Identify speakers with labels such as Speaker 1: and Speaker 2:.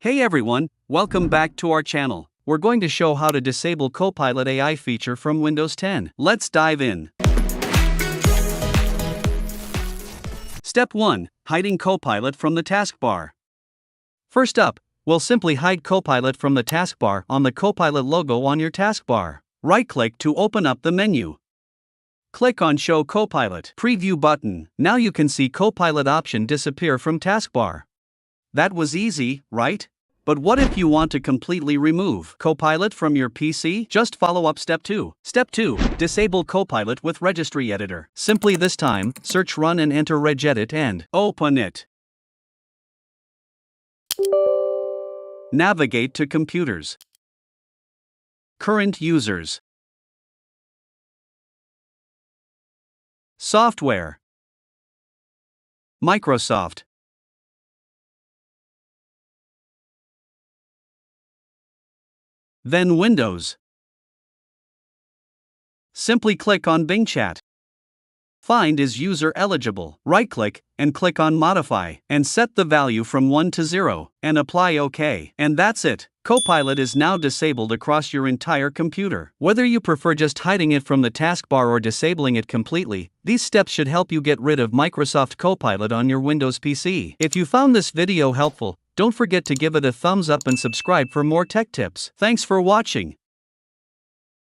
Speaker 1: Hey everyone, welcome back to our channel. We're going to show how to disable Copilot AI feature from Windows 10. Let's dive in. Step 1. Hiding Copilot from the taskbar. First up, we'll simply hide Copilot from the taskbar on the Copilot logo on your taskbar. Right-click to open up the menu. Click on Show Copilot Preview button. Now you can see Copilot option disappear from taskbar. That was easy, right? But what if you want to completely remove Copilot from your PC? Just follow up Step 2. Step 2. Disable Copilot with Registry Editor. Simply this time, search Run and enter regedit and open it. Navigate to Computers. Current Users. Software. Microsoft. Then Windows. Simply click on Bing Chat. Find is user eligible. Right-click and click on Modify and set the value from 1 to 0 and apply OK. And that's it. Copilot is now disabled across your entire computer. Whether you prefer just hiding it from the taskbar or disabling it completely, these steps should help you get rid of Microsoft Copilot on your Windows PC. If you found this video helpful, don't forget to give it a thumbs up and subscribe for more tech tips. Thanks for watching.